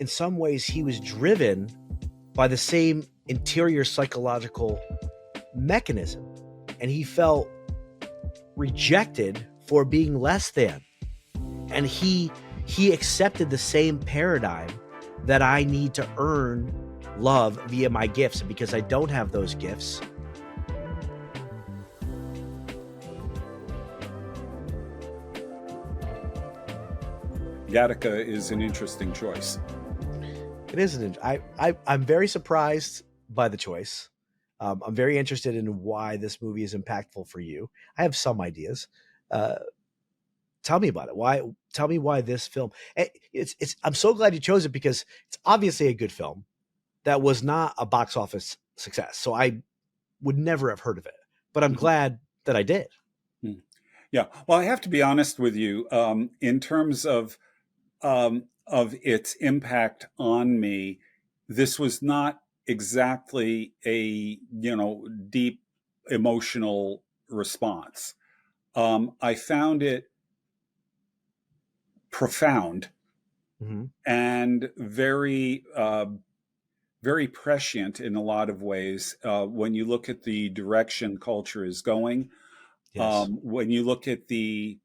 in some ways he was driven by the same interior psychological mechanism, and he felt rejected for being less than, and he accepted the same paradigm that I need to earn love via my gifts, and because I don't have those gifts, Gattaca is an interesting choice. it isn't. I'm very surprised by the choice. I'm very interested in why this movie is impactful for you. I have some ideas. Tell me about it. Tell me why this film. I'm so glad you chose it, because it's obviously a good film that was not a box office success. So I would never have heard of it, but I'm glad that I did. Yeah. Well, I have to be honest with you, in terms of its impact on me. This was not exactly a, deep emotional response. I found it profound and very, very prescient in a lot of ways. When you look at the direction culture is going, Yes. when you look at we're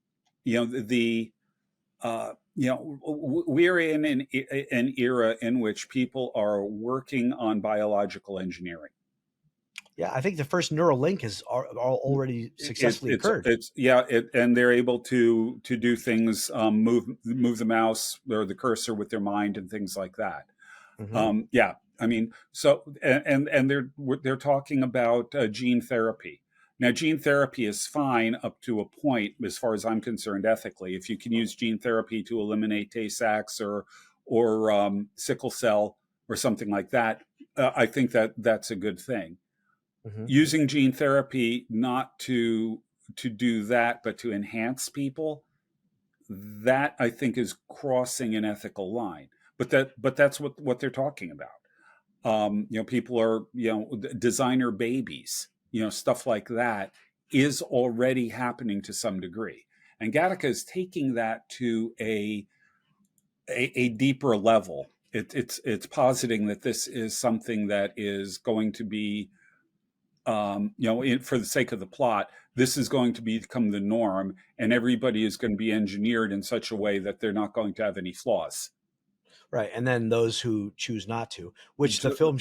in an era in which people are working on biological engineering. Yeah, I think the first neural link has already successfully occurred. And they're able to do things, move the mouse or the cursor with their mind and things like that. I mean, so and they're talking about gene therapy. Now, gene therapy is fine up to a point, as far as I'm concerned, ethically. If you can use gene therapy to eliminate Tay-Sachs or sickle cell or something like that, I think that's a good thing. Using gene therapy not to do that, but to enhance people, that I think is crossing an ethical line. But that's what they're talking about. People are, designer babies, stuff like that is already happening to some degree. And Gattaca is taking that to a deeper level. It's positing that this is something that is going to be, for the sake of the plot, this is going to become the norm, and everybody is going to be engineered in such a way that they're not going to have any flaws. Right. And then those who choose not to, which the film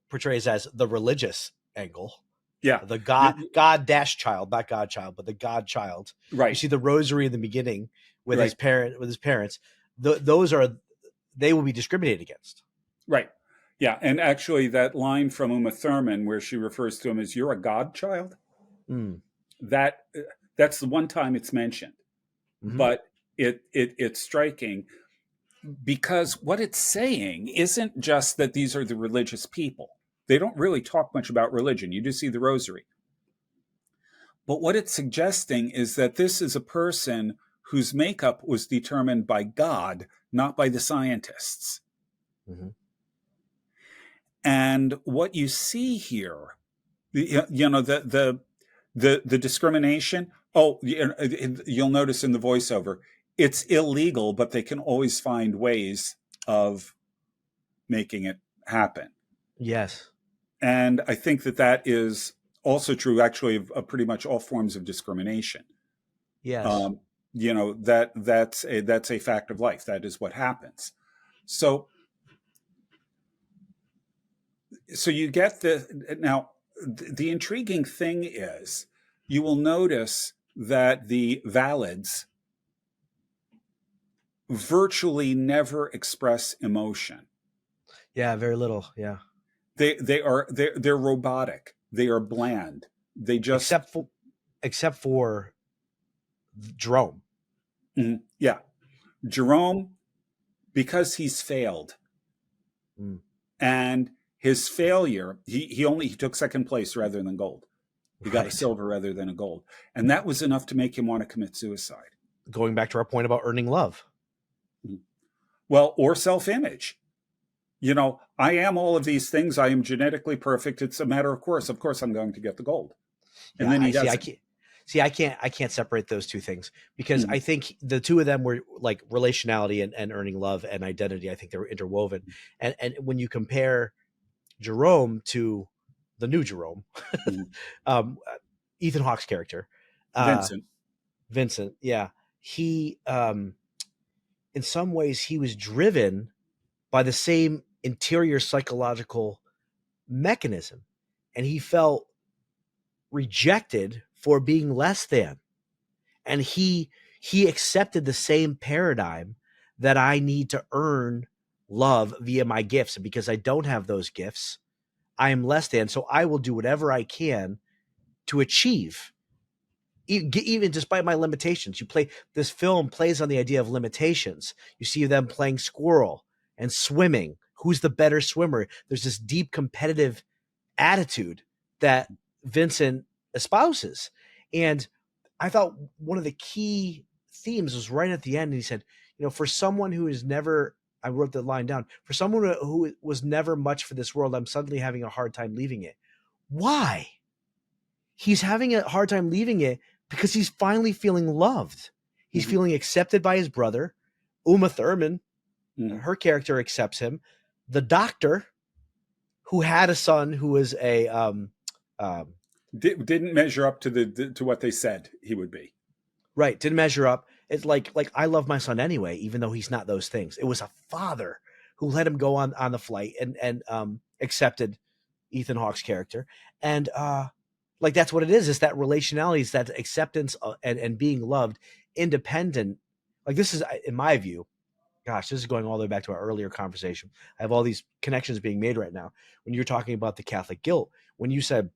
portrays as the religious angle. Yeah. The God dash child, not Godchild, but the Godchild. Right. You see the rosary in the beginning with his parents. They will be discriminated against. Right. Yeah. And actually that line from Uma Thurman where she refers to him as, "You're a Godchild." That's the one time it's mentioned. But it's striking, because what it's saying isn't just that these are the religious people. They don't really talk much about religion. You do see the rosary. But what it's suggesting is that this is a person whose makeup was determined by God, not by the scientists. And what you see here, the discrimination. Oh, you'll notice in the voiceover, it's illegal, but they can always find ways of making it happen. Yes. And I think that is also true, actually, of pretty much all forms of discrimination. Yes. That's a fact of life. That is what happens. So you get now, the intriguing thing is, you will notice that the Valids virtually never express emotion. Yeah, very little. Yeah. They're robotic. They are bland. They just except for Jerome. Yeah. Jerome, because he's failed. And his failure, he took second place rather than gold. He got a silver rather than a gold. And that was enough to make him want to commit suicide. Going back to our point about earning love. Well, or self-image. I am all of these things. I am genetically perfect. It's a matter of course. Of course, I'm going to get the gold. And then he doesn't. See, I can't separate those two things because I Mhm. think the two of them were like relationality and earning love and identity. I think they were interwoven. And when you compare Jerome to the new Jerome, Mhm. um, Ethan Hawke's character, uh, Vincent. Vincent, yeah, he in some ways he was driven by the same interior psychological mechanism, and he felt rejected for being less than, and he accepted the same paradigm that I need to earn love via my gifts, and because I don't have those gifts, I am less than, so I will do whatever I can to achieve, even despite my limitations. This film plays on the idea of limitations. You see them playing squirrel and swimming. Who's the better swimmer? There's this deep competitive attitude that Vincent espouses. And I thought one of the key themes was right at the end. And he said, for someone who is never, I wrote the line down, for someone who was never much for this world, I'm suddenly having a hard time leaving it. Why? He's having a hard time leaving it because he's finally feeling loved. He's Mhm. feeling accepted by his brother. Uma Thurman, Mhm. her character, accepts him. The doctor, who had a son who was a um, Didn't measure up to to what they said he would be. right, didn't measure up. It's like I love my son anyway, even though he's not those things. It was a father who let him go on the flight and accepted Ethan Hawke's character, and like that's what it is. It's that relationality, it's that acceptance and being loved, independent. Like this is, in my view. Gosh, this is going all the way back to our earlier conversation. I have all these connections being made right now. When you're talking about the Catholic guilt, when you said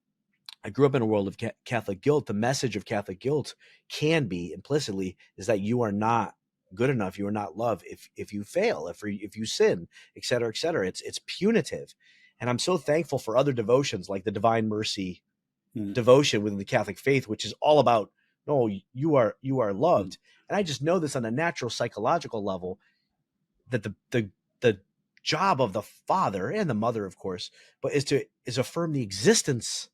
I grew up in a world of Catholic guilt, the message of Catholic guilt can be implicitly is that you are not good enough, you are not loved if you fail, if you sin, et cetera, et cetera. It's punitive, and I'm so thankful for other devotions like the Divine Mercy Mhm. devotion within the Catholic faith, which is all about no, you are Mhm. loved, and I just know this on a natural psychological level that the job of the father and the mother, of course, but is affirm the existence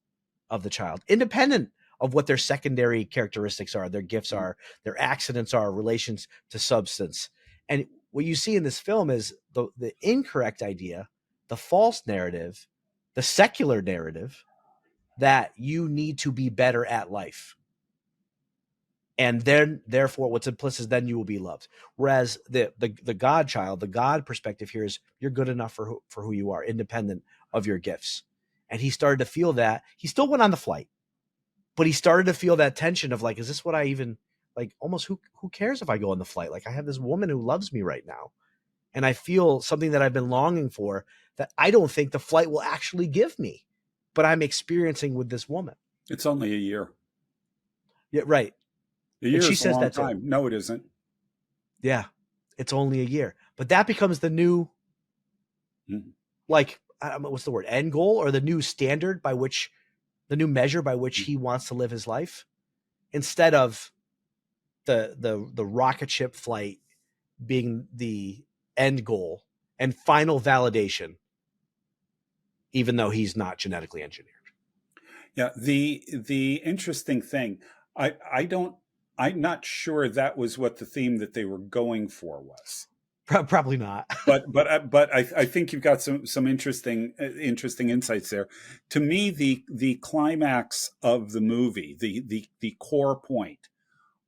of the child, independent of what their secondary characteristics are, their gifts Mhm. are, their accidents are, relations to substance. And what you see in this film is the incorrect idea, the false narrative, the secular narrative that you need to be better at life. And then therefore what's implicit is then you will be loved. Whereas the God child, the God perspective here is you're good enough for who you are, independent of your gifts. And he started to feel that. He still went on the flight, but he started to feel that tension of like, is this what I even like? Almost who cares if I go on the flight? Like I have this woman who loves me right now, and I feel something that I've been longing for that I don't think the flight will actually give me, but I'm experiencing with this woman. It's only a year. Yeah, right. A And year she is a says long that too. time. No, it isn't. Yeah, it's only a year, but that becomes the new Mhm. like what's the word, end goal, or the new standard by which the new measure by which Mhm. he wants to live his life, instead of the rocket ship flight being the end goal and final validation, even though he's not genetically engineered. Yeah. The interesting thing, I don't. I'm not sure that was what the theme that they were going for was. Probably not. But I think you've got some interesting insights there. To me, the climax of the movie, the core point,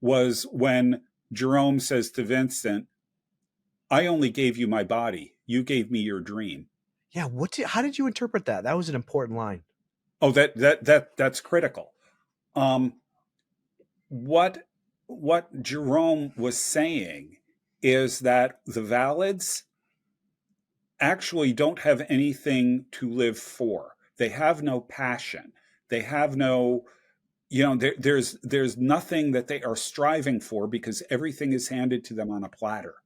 was when Jerome says to Vincent, "I only gave you my body. You gave me your dream." Yeah. How did you interpret that? That was an important line. Oh, that's critical. Um, what what Jerome was saying is that the Valids actually don't have anything to live for. They have no passion. They have no, there's nothing that they are striving for because everything is handed to them on a platter.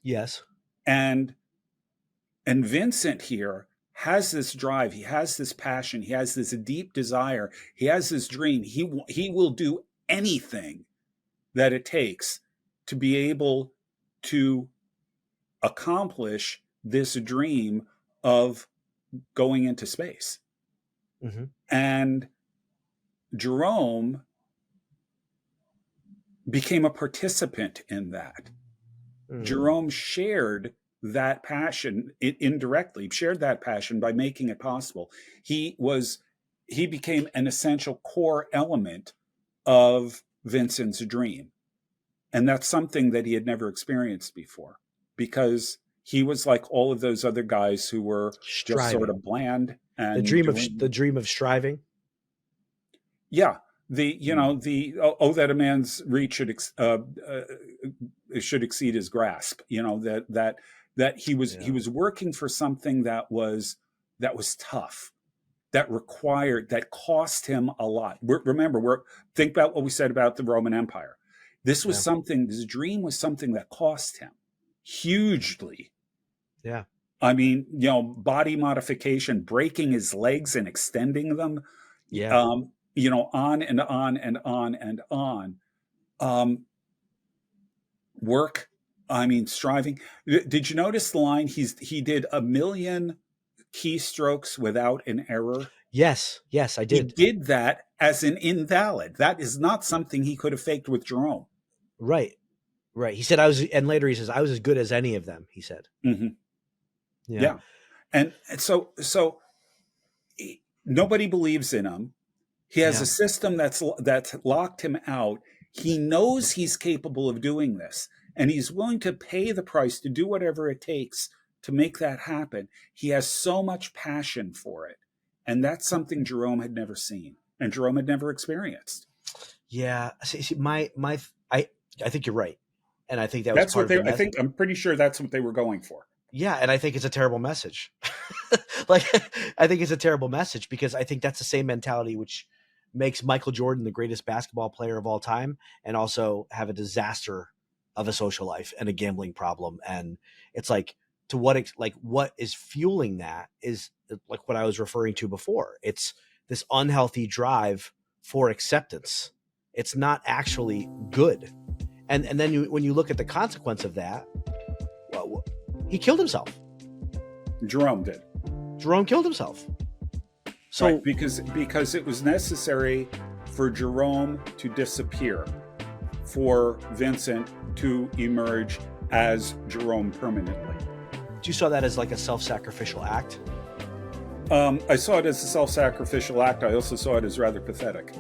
Yes. And and Vincent here has this drive, he has this passion, he has this deep desire, he has this dream. He will do anything that it takes to be able to accomplish this dream of going into space. Hmm. And Jerome became a participant in that. Mm. Jerome shared that passion indirectly, shared that passion by making it possible. He became an essential core element of Vincent's dream. And that's something that he had never experienced before, because he was like all of those other guys who were just sort Striving. of bland The and dream of doing, striving. yeah, the, Mm. oh, that a man's reach should exceed his grasp, that he Yeah. was working for something that was tough, that cost him a lot. Remember, think about what we said about the Roman Empire. Yeah. This dream was something that cost him hugely. Yeah. I mean, body modification, breaking his legs and extending them, Yeah. on and on and on and on. Um, Work, I mean, striving. Did you notice the line? He did 1 million keystrokes without an error. Yes. Yes, I He did. did that as an invalid. That is not something he could have faked with Jerome. Right. Right. He said I was, and later he says I was as good as any of them. He said. Hmm. Yeah. Yeah, and so nobody believes in him. He has a Yeah. system that's locked him out. He knows he's capable of doing this, and he's willing to pay the price to do whatever it takes to make that happen. He has so much passion for it, and that's something Jerome had never seen and Jerome had never experienced. Yeah. See, I think you're right, and I think that was part of the mess. I'm pretty sure that's what they were going for. Yeah, and I think it's a terrible message. Like, I think it's a terrible message because I think that's the same mentality which makes Michael Jordan the greatest basketball player of all time, and also have a disaster of a social life and a gambling problem. And it's like, to what is fueling that is like what I was referring to before. It's this unhealthy drive for acceptance. It's not actually good. And then when you look at the consequence of that, well, he killed himself. Jerome did. Jerome killed himself. So Right, because it was necessary for Jerome to disappear, for Vincent to emerge as Jerome permanently. you saw that as like a self-sacrificial act. I saw it as a self-sacrificial act. I also saw it as rather pathetic.